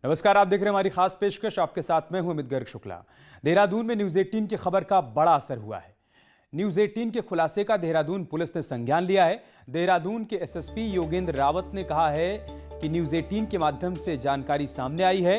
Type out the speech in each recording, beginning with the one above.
नमस्कार, आप देख रहे हैं हमारी खास पेशकश। आपके साथ मैं हूं अमित गर्ग शुक्ला। देहरादून में न्यूज 18 की खबर का बड़ा असर हुआ है। न्यूज 18 के खुलासे का देहरादून पुलिस ने संज्ञान लिया है। देहरादून के एसएसपी योगेंद्र रावत ने कहा है कि न्यूज 18 के माध्यम से जानकारी सामने आई है।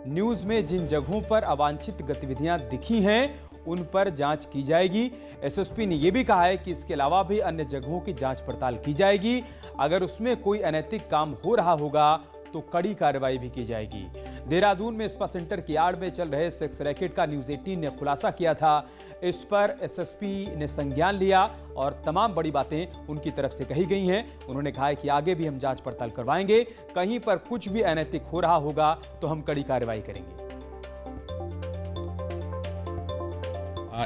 न्यूज में जिन जगहों पर अवांछित गतिविधियां दिखी हैं उन पर जांच की जाएगी। एसएसपी ने यह भी कहा है कि इसके अलावा भी अन्य जगहों की जांच पड़ताल की जाएगी। अगर उसमें कोई अनैतिक काम हो रहा होगा तो कड़ी कार्रवाई भी की जाएगी। देहरादून में स्पा सेंटर की आड़ में चल रहे सेक्स रैकेट का न्यूज 18 ने खुलासा किया था। इस पर एसएसपी ने संज्ञान लिया और तमाम बड़ी बातें उनकी तरफ से कही गई हैं। उन्होंने कहा है कि आगे भी हम जांच पड़ताल करवाएंगे, कहीं पर कुछ भी अनैतिक हो रहा होगा तो हम कड़ी कार्रवाई करेंगे।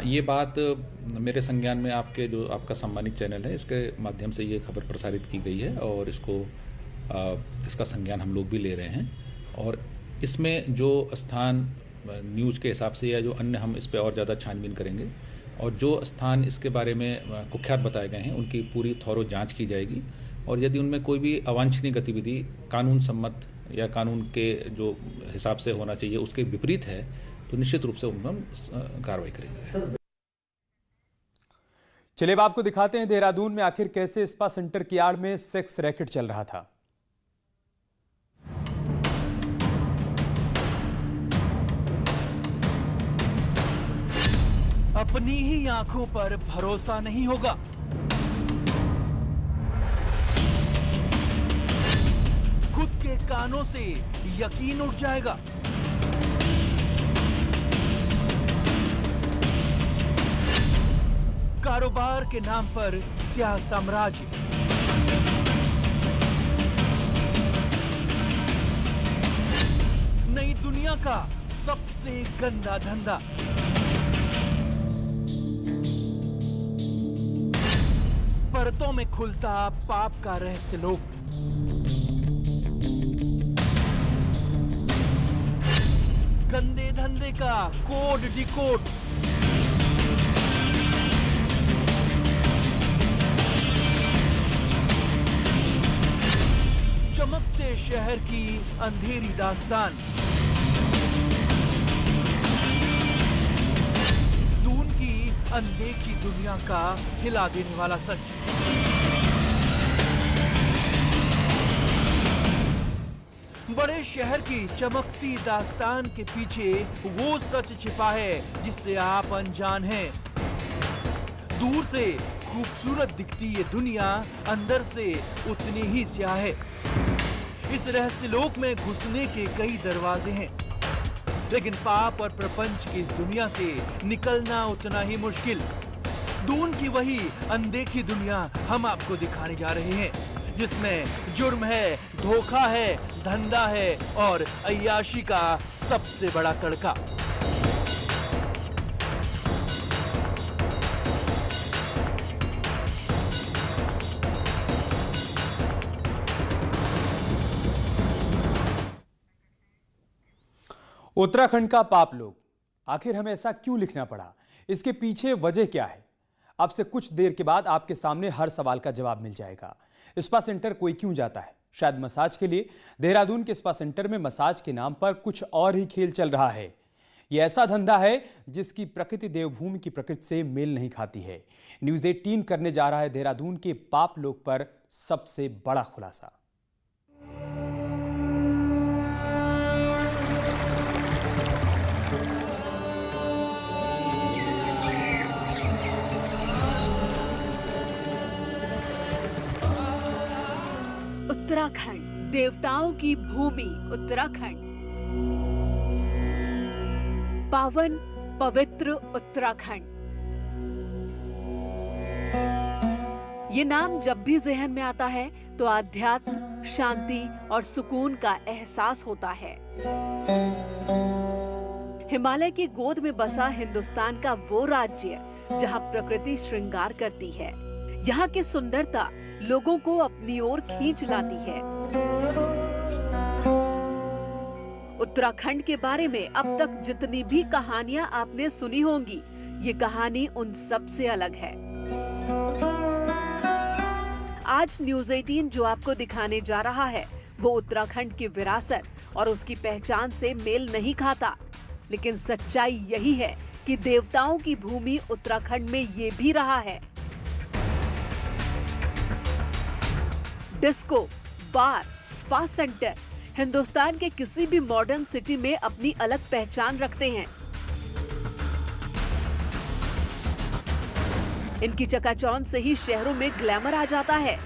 ये बात मेरे संज्ञान में आपके जो आपका सम्मानित चैनल है इसके माध्यम से ये खबर प्रसारित की गई है और इसका संज्ञान हम लोग भी ले रहे हैं। और इसमें जो स्थान न्यूज़ के हिसाब से या जो अन्य हम इस पर और ज़्यादा छानबीन करेंगे और जो स्थान इसके बारे में कुख्यात बताए गए हैं उनकी पूरी थॉरो जांच की जाएगी। और यदि उनमें कोई भी अवांछनीय गतिविधि कानून सम्मत या कानून के जो हिसाब से होना चाहिए उसके विपरीत है तो निश्चित रूप से उन पर हम कार्रवाई करेंगे। चलिए अब आपको दिखाते हैं देहरादून में आखिर कैसे स्पा सेंटर की आड़ में सेक्स रैकेट चल रहा था। अपनी ही आंखों पर भरोसा नहीं होगा। खुद के कानों से यकीन उठ जाएगा। कारोबार के नाम पर स्याह साम्राज्य, नई दुनिया का सबसे गंदा धंधा। परतों में खुलता पाप का रहस्य लोक। गंदे धंधे का कोड डिकोड। चमकते शहर की अंधेरी दास्तान। दून की अनदेखी दुनिया का हिला देने वाला सच। बड़े शहर की चमकती दास्तान के पीछे वो सच छिपा है जिससे आप अनजान हैं। दूर से खूबसूरत दिखती ये दुनिया अंदर से उतनी ही स्याह है। इस रहस्य लोक में घुसने के कई दरवाजे हैं, लेकिन पाप और प्रपंच की इस दुनिया से निकलना उतना ही मुश्किल। दून की वही अनदेखी दुनिया हम आपको दिखाने जा रहे हैं, जिसमें जुर्म है, धोखा है, धंधा है और अय्याशी का सबसे बड़ा तड़का। उत्तराखंड का पाप लोग, आखिर हमें ऐसा क्यों लिखना पड़ा? इसके पीछे वजह क्या है? अब से कुछ देर के बाद आपके सामने हर सवाल का जवाब मिल जाएगा। स्पा सेंटर कोई क्यों जाता है? शायद मसाज के लिए। देहरादून के स्पा सेंटर में मसाज के नाम पर कुछ और ही खेल चल रहा है। यह ऐसा धंधा है जिसकी प्रकृति देवभूमि की प्रकृति से मेल नहीं खाती है। न्यूज 18 करने जा रहा है देहरादून के पाप लोग पर सबसे बड़ा खुलासा। उत्तराखंड, देवताओं की भूमि उत्तराखंड। पावन पवित्र उत्तराखंड। ये नाम जब भी जहन में आता है तो आध्यात्म, शांति और सुकून का एहसास होता है। हिमालय की गोद में बसा हिंदुस्तान का वो राज्य जहां प्रकृति श्रृंगार करती है। यहाँ की सुंदरता लोगों को अपनी ओर खींच लाती है। उत्तराखंड के बारे में अब तक जितनी भी कहानियां आपने सुनी होंगी, ये कहानी उन सब से अलग है। आज न्यूज 18 जो आपको दिखाने जा रहा है वो उत्तराखंड की विरासत और उसकी पहचान से मेल नहीं खाता। लेकिन सच्चाई यही है कि देवताओं की भूमि उत्तराखंड में ये भी रहा है। डिस्को, बार, स्पा सेंटर हिंदुस्तान के किसी भी मॉडर्न सिटी में अपनी अलग पहचान रखते हैं। इनकी चकाचौंध से ही शहरों में ग्लैमर आ जाता है।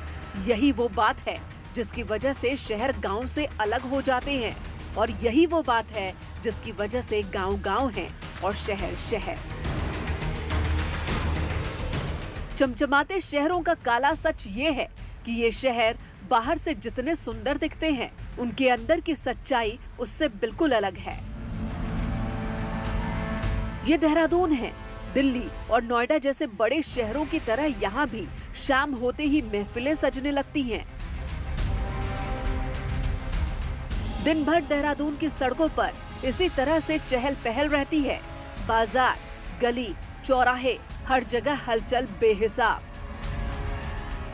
यही वो बात है जिसकी वजह से शहर गांव से अलग हो जाते हैं, और यही वो बात है जिसकी वजह से गांव-गांव है और शहर शहर। चमचमाते शहरों का काला सच ये है कि ये शहर बाहर से जितने सुंदर दिखते हैं, उनके अंदर की सच्चाई उससे बिल्कुल अलग है। ये देहरादून है। दिल्ली और नोएडा जैसे बड़े शहरों की तरह यहाँ भी शाम होते ही महफिलें सजने लगती हैं। दिन भर देहरादून की सड़कों पर इसी तरह से चहल पहल रहती है। बाजार, गली, चौराहे, हर जगह हलचल बेहिसाब।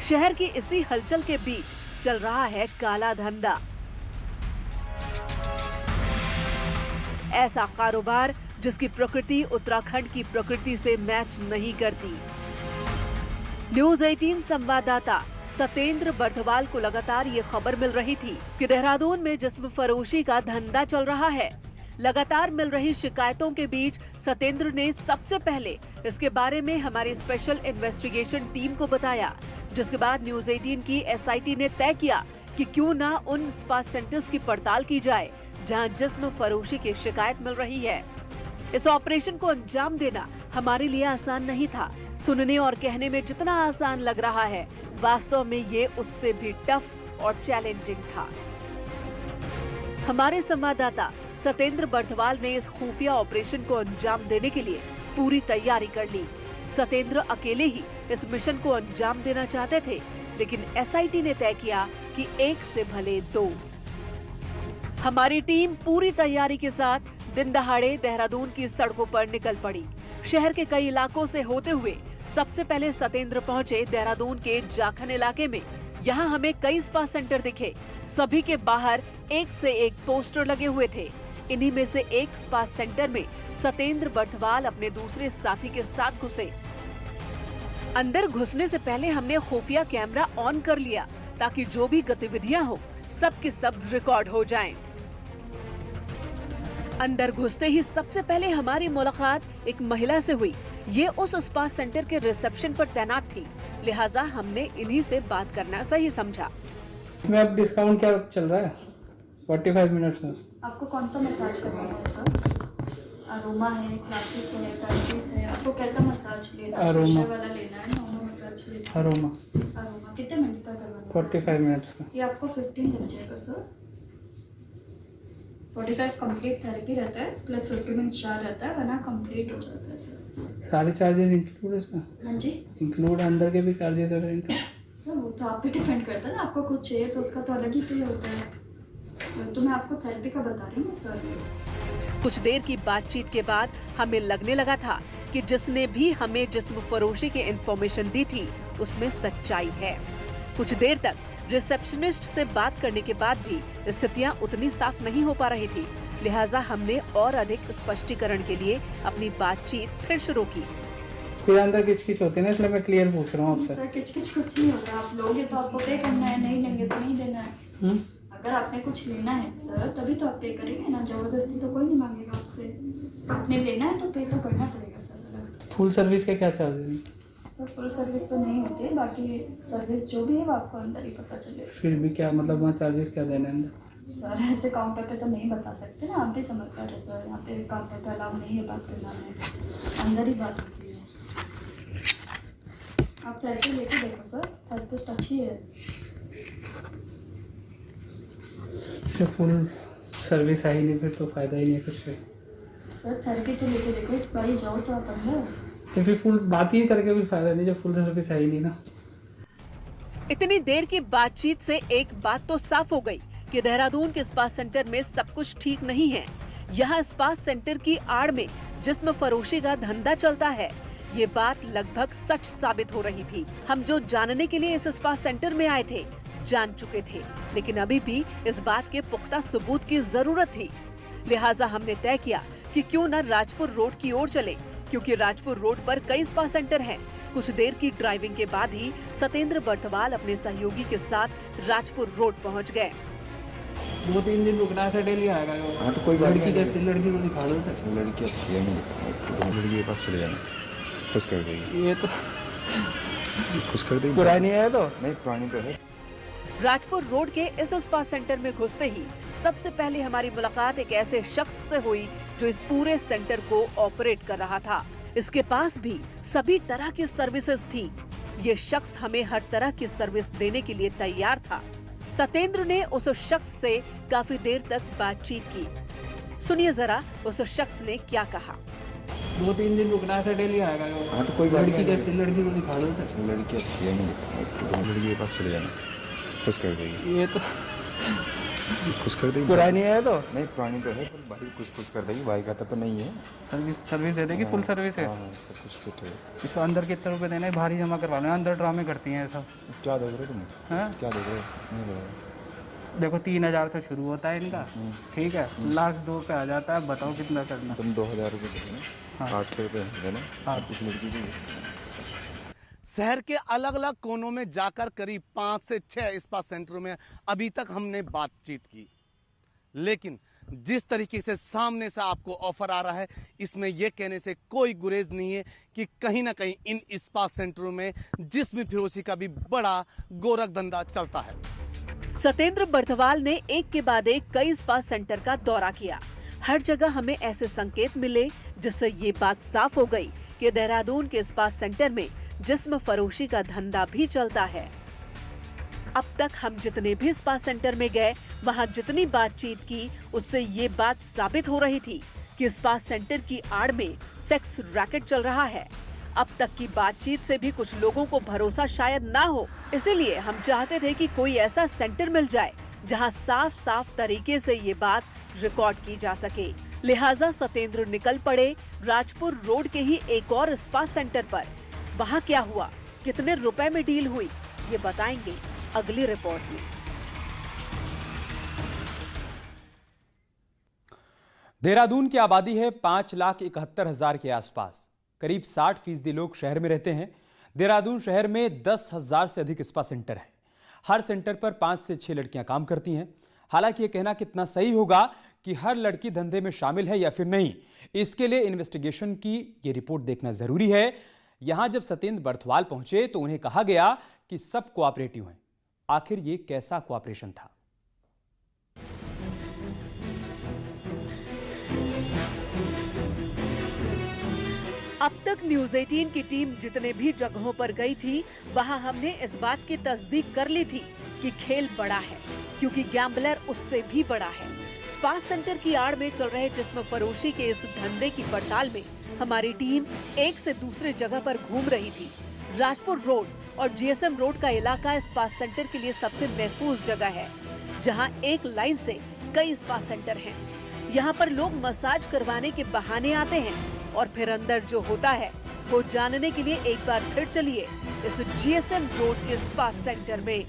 शहर की इसी हलचल के बीच चल रहा है काला धंधा। ऐसा कारोबार जिसकी प्रकृति उत्तराखंड की प्रकृति से मैच नहीं करती। न्यूज़ 18 संवाददाता सतेंद्र बर्थवाल को लगातार ये खबर मिल रही थी कि देहरादून में जिस्म फरोशी का धंधा चल रहा है। लगातार मिल रही शिकायतों के बीच सतेंद्र ने सबसे पहले इसके बारे में हमारी स्पेशल इन्वेस्टिगेशन टीम को बताया, जिसके बाद न्यूज़ 18 की SIT ने तय किया कि क्यों ना उन स्पा सेंटर्स की पड़ताल की जाए जहां जिस्म फरोशी की शिकायत मिल रही है। इस ऑपरेशन को अंजाम देना हमारे लिए आसान नहीं था। सुनने और कहने में जितना आसान लग रहा है, वास्तव में ये उससे भी टफ और चैलेंजिंग था। हमारे संवाददाता सतेंद्र बर्थवाल ने इस खुफिया ऑपरेशन को अंजाम देने के लिए पूरी तैयारी कर ली। सतेंद्र अकेले ही इस मिशन को अंजाम देना चाहते थे, लेकिन SIT ने तय किया कि एक से भले दो। हमारी टीम पूरी तैयारी के साथ दिन दहाड़े देहरादून की सड़कों पर निकल पड़ी। शहर के कई इलाकों से होते हुए सबसे पहले सतेंद्र पहुंचे देहरादून के जाखन इलाके में। यहाँ हमें कई स्पा सेंटर दिखे। सभी के बाहर एक से एक पोस्टर लगे हुए थे। इन्हीं में से एक स्पा सेंटर में सतेंद्र बर्थवाल अपने दूसरे साथी के साथ घुसे। अंदर घुसने से पहले हमने खुफिया कैमरा ऑन कर लिया ताकि जो भी गतिविधियां हो सब के सब रिकॉर्ड हो जाएं। अंदर घुसते ही सबसे पहले हमारी मुलाकात एक महिला से हुई। ये उस स्पा सेंटर के रिसेप्शन पर तैनात थी, लिहाजा हमने इन्हीं से बात करना सही समझा। इसमें अब डिस्काउंट क्या चल रहा है? 45 मिनट्स में। आपको कौन सा मसाज करवाना है सर? अरोमा है, क्लासिक है, टर्किश है, आपको कैसा मसाज लेना है? प्रेशर वाला लेना है, नॉर्मल मसाज लेना है? अरोमा कितने मिनट्स का करवाना है? 45 मिनट्स का। ये आपको 15 लग जाएगा सर। 45 कंप्लीट थेरेपी रहता है, प्लस 50 मिनट चार रहता है, वरना कंप्लीट हो जाता है सर। सारे चार्जेस इंक्लूड है इसमें? हाँ जी, इंक्लूड अंदर के भी चार्जेस है सर। वो तो आप पे डिपेंड करता है ना, आपको कुछ चाहिए तो उसका तो अलग ही पे होता है। तो मैं आपको थेरेपी का बता रही हूँ सर। कुछ देर की बातचीत के बाद हमें लगने लगा था कि जिसने भी हमें जिस्म फरोशी की इंफॉर्मेशन दी थी उसमें सच्चाई है। कुछ देर तक रिसेप्शनिस्ट से बात करने के बाद भी स्थितियां उतनी साफ नहीं हो पा रही थी, लिहाजा हमने और अधिक स्पष्टीकरण के लिए अपनी बातचीत फिर शुरू की। फिर अंदर किचकिच होती है ना, इसलिए मैं क्लियर पूछ रहा हूँ आपसे। सर किचकिच कुछ नहीं होता, आप लोगे तो आपको पे करना है, नहीं लेंगे तो नहीं देना है। अगर आपने कुछ लेना है सर तभी तो आप पे करेंगे ना, जबरदस्ती तो कोई नहीं मांगेगा आपसे। आपने लेना है तो पे तो करना पड़ेगा सर। फुल सर्विस के क्या चार्जेस हैं? सर फुल सर्विस तो नहीं होती, बाकी सर्विस जो भी है वो आपको अंदर ही पता चलेगा। फिर भी क्या मतलब वहाँ चार्जेस क्या देने अंदर? सर ऐसे काउंटर पे तो नहीं बता सकते ना, आप भी समझदार है सर। यहाँ पे काउंटर पे अलाउ नहीं है बात करना में, अंदर ही बात होती है। आप थेरेपी लेके देखो सर, थेरेपिस्ट अच्छी है। जो फुल सर्विस आई नहीं फिर तो फ़ायदा ही नहीं कुछ से। सर थेरेपी तो लेके देखो, एक बारी जाओ तो आप अंदर। फिर फुल बात ही करके भी फायदा नहीं जब फुल सर्विस है ही नहीं ना। इतनी देर की बातचीत से एक बात तो साफ हो गई कि देहरादून के स्पा सेंटर में सब कुछ ठीक नहीं है। यहाँ स्पा सेंटर की आड़ में जिस्म फरोशी का धंधा चलता है। ये बात लगभग सच साबित हो रही थी। हम जो जानने के लिए इस स्पा सेंटर में आए थे जान चुके थे, लेकिन अभी भी इस बात के पुख्ता सबूत की जरूरत थी। लिहाजा हमने तय किया कि क्यों न राजपुर रोड की ओर चले, क्योंकि राजपुर रोड पर कई स्पा सेंटर हैं। कुछ देर की ड्राइविंग के बाद ही सतेंद्र बर्थवाल अपने सहयोगी के साथ राजपुर रोड पहुंच गए। 2-3 दिन रुकना है, डेली आएगा। हाँ तो कोई लड़की कैसी, लड़की को दिखा दो सर। लड़की अच्छी है, लड़की के पास चले जाना, खुश कर देगी। ये तो खुश कर देगी। पुरानी है तो नहीं, पुरानी तो है। राजपुर रोड के इस स्पा सेंटर में घुसते ही सबसे पहले हमारी मुलाकात एक ऐसे शख्स से हुई जो इस पूरे सेंटर को ऑपरेट कर रहा था। इसके पास भी सभी तरह की सर्विसेज थी। ये शख्स हमें हर तरह की सर्विस देने के लिए तैयार था। सतेंद्र ने उस शख्स से काफी देर तक बातचीत की। सुनिए जरा उस शख्स ने क्या कहा। 2-3 दिन रुकना है, डेली आएगा। हाँ तो कोई लड़की कैसी, लड़की को दिखा दो सर। लड़की अच्छी है, लड़की के पास चले जाना, खुश कर देगी। ये तो खुश कर देगी। पुरानी है तो नहीं, पुरानी तो है, पर भाई खुश कर देगी। भाई कहता तो नहीं है। सर्विस दे देगी, फुल सर्विस है। हाँ, सब कुछ फिट है। इसको अंदर कितने रुपए देना है, भारी जमा करवा लो। अंदर ड्रामे करती हैं ऐसा। क्या देख रहे हो तुम? हाँ? क्या देख रहे हो? नहीं देख देखो 3000 से शुरू होता है इनका, ठीक है, लास्ट 2 पे आ जाता है। बताओ कितना करना। तुम 2000 रुपये देना, 800 रुपये देना। हाँ। इस लड़की की शहर के अलग अलग कोनों में जाकर करीब 5 से 6 स्पा सेंटरों में अभी तक हमने बातचीत की, लेकिन जिस तरीके से सामने से आपको ऑफर आ रहा है, इसमें यह कहने से कोई गुरेज नहीं है कि कहीं ना कहीं इन स्पा सेंटरों में जिस्म फिरोशी का भी बड़ा गोरख धंधा चलता है। सतेंद्र बर्थवाल ने एक के बाद एक कई स्पा सेंटर का दौरा किया। हर जगह हमें ऐसे संकेत मिले जिससे ये बात साफ हो गई कि देहरादून के स्पा सेंटर में जिस्म फरोशी का धंधा भी चलता है। अब तक हम जितने भी स्पा सेंटर में गए, वहाँ जितनी बातचीत की, उससे ये बात साबित हो रही थी कि स्पा सेंटर की आड़ में सेक्स रैकेट चल रहा है। अब तक की बातचीत से भी कुछ लोगों को भरोसा शायद ना हो, इसीलिए हम चाहते थे कि कोई ऐसा सेंटर मिल जाए जहां साफ साफ तरीके से ये बात रिकॉर्ड की जा सके। लिहाजा सतेंद्र निकल पड़े राजपुर रोड के ही एक और स्पा सेंटर पर। वहां क्या हुआ, कितने रुपए में डील हुई, ये बताएंगे अगली रिपोर्ट में। देहरादून की आबादी है 5,71,000 के आसपास। करीब 60% लोग शहर में रहते हैं। देहरादून शहर में 10,000 से अधिक स्पा सेंटर हैं। हर सेंटर पर 5 से 6 लड़कियां काम करती हैं। हालांकि ये कहना कितना सही होगा कि हर लड़की धंधे में शामिल है या फिर नहीं, इसके लिए इन्वेस्टिगेशन की ये रिपोर्ट देखना जरूरी है। यहां जब सतेंद्र बर्थवाल पहुंचे तो उन्हें कहा गया कि सब कोऑपरेटिव हैं। आखिर ये कैसा कोऑपरेशन था? अब तक न्यूज 18 की टीम जितने भी जगहों पर गई थी, वहां हमने इस बात की तस्दीक कर ली थी कि खेल बड़ा है, क्योंकि गैम्बलर उससे भी बड़ा है। स्पा सेंटर की आड़ में चल रहे जिस्म फरोशी के इस धंधे की पड़ताल में हमारी टीम एक से दूसरे जगह पर घूम रही थी। राजपुर रोड और जीएसएम रोड का इलाका स्पा सेंटर के लिए सबसे महफूज जगह है, जहां एक लाइन से कई स्पा सेंटर हैं। यहाँ पर लोग मसाज करवाने के बहाने आते हैं और फिर अंदर जो होता है वो जानने के लिए एक बार फिर चलिए इस जीएसएम रोड के स्पा सेंटर में।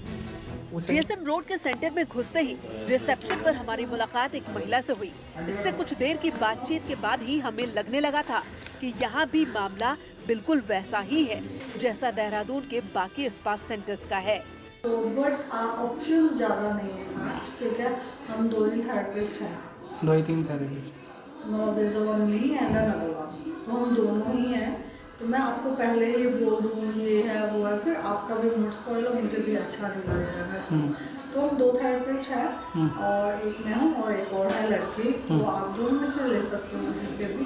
जीएसएम रोड के सेंटर में घुसते ही रिसेप्शन पर हमारी मुलाकात एक महिला से हुई। इससे कुछ देर की बातचीत के बाद ही हमें लगने लगा था कि यहाँ भी मामला बिल्कुल वैसा ही है जैसा देहरादून के बाकी स्पा सेंटर्स का है। तो बट ऑप्शन ज़्यादा नहीं है आज, ठीक है। हम 2 ही थेरेपिस्ट हैं, 2-3 therapist. No there is one me and another one, तो हम दोनों ही हैं। तो मैं आपको पहले ही बोल दूँ ये है वो है, फिर आपका भी मूड स्पॉइल हो, मुझे भी अच्छा नहीं लगेगा वैसे। तो हम 2 थेरेपिस्ट हैं और एक मैं हूँ और एक और है लड़की, तो आप दोनों में से ले सकते हो किसी से भी।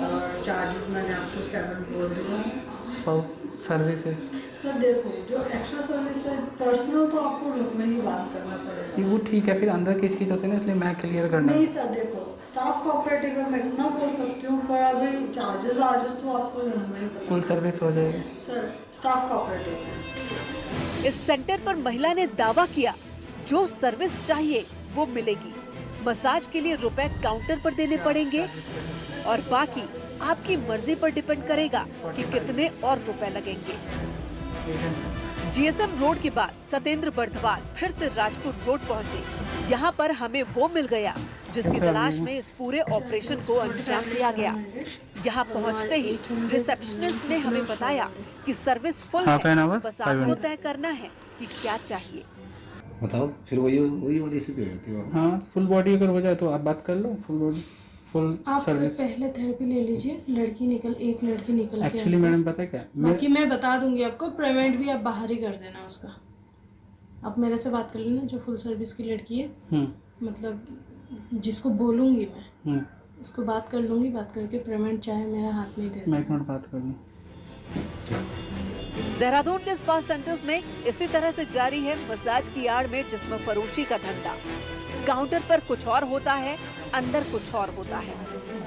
और चार्जेस मैंने आपको 7 बोल दिया। सर्विसेज सर देखो, जो एक्स्ट्रा सर्विस है पर्सनल तो आपको रूम में ही बात करना पड़ेगा। वो ठीक है, फिर अंदर किस चीज़ होती है ना, इसलिए मैं क्लियर करना। नहीं सर देखो, स्टाफ कोऑपरेटिव में मैं इतना बोल सकती हूँ, पर अभी चार्जेस तो आपको रूम में ही फुल सर्विस हो जाएगी सर, स्टाफ कोऑपरेटिव में। इस सेंटर पर महिला ने दावा किया जो सर्विस चाहिए वो मिलेगी। मसाज के लिए रुपए काउंटर पर देने पड़ेंगे और बाकी आपकी मर्जी पर डिपेंड करेगा कि कितने और रुपए लगेंगे। जीएसएम रोड के बाद सतेंद्र बर्दवाल फिर से राजपुर रोड पहुंचे। यहाँ पर हमें वो मिल गया जिसकी तलाश में इस पूरे ऑपरेशन को अंजाम दिया गया। यहाँ पहुँचते ही रिसेप्शनिस्ट ने हमें बताया कि सर्विस फुल है, बस आपको तय करना है कि क्या चाहिए। बताओ, फिर वही वाली स्थिति हो जाती है। हाँ, फुल बॉडी अगर हो जाए तो आप बात कर लो। फुल बॉडी फुल आप सर्विस। पहले थेरेपी ले लीजिए। एक लड़की निकल के एक्चुअली मैडम पता है क्या, बाकी मैं बता दूंगी आपको। पेमेंट भी आप बाहर ही कर देना उसका। आप मेरे से बात कर लेना, जो फुल सर्विस की लड़की है, मतलब जिसको बोलूंगी मैं उसको बात कर लूंगी। बात करके पेमेंट चाहे मेरा हाथ में दे। मैं एक मिनट बात कर लूँ। देहरादून के स्पा सेंटर्स में इसी तरह से जारी है मसाज की आड़ में जिस्म फरोशी का धंधा। काउंटर पर कुछ और होता है, अंदर कुछ और होता है,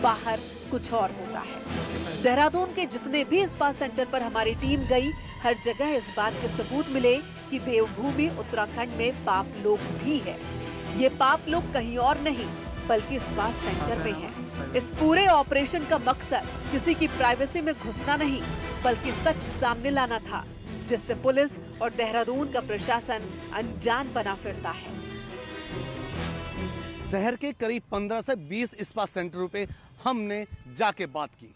बाहर कुछ और होता है। देहरादून के जितने भी स्पा सेंटर पर हमारी टीम गई, हर जगह इस बात के सबूत मिले कि देवभूमि उत्तराखंड में पाप लोक भी है। ये पाप लोक कहीं और नहीं बल्कि स्पा सेंटर में है। इस पूरे ऑपरेशन का मकसद किसी की प्राइवेसी में घुसना नहीं बल्कि सच सामने लाना था, जिससे पुलिस और देहरादून का प्रशासन अनजान बना फिरता है। शहर के करीब 15 से 20 स्पा सेंटरों पे हमने जाके बात की,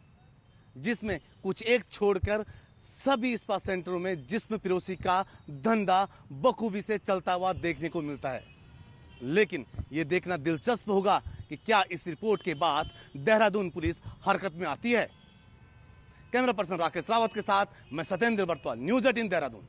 जिसमें कुछ एक छोड़कर सभी स्पा सेंटरों में जिस्म फिरोशी का धंधा बखूबी से चलता हुआ देखने को मिलता है। लेकिन ये देखना दिलचस्प होगा कि क्या इस रिपोर्ट के बाद देहरादून पुलिस हरकत में आती है। कैमरा पर्सन राकेश रावत के साथ मैं सतेंद्र बर्तवाल, न्यूज़ 18 देहरादून।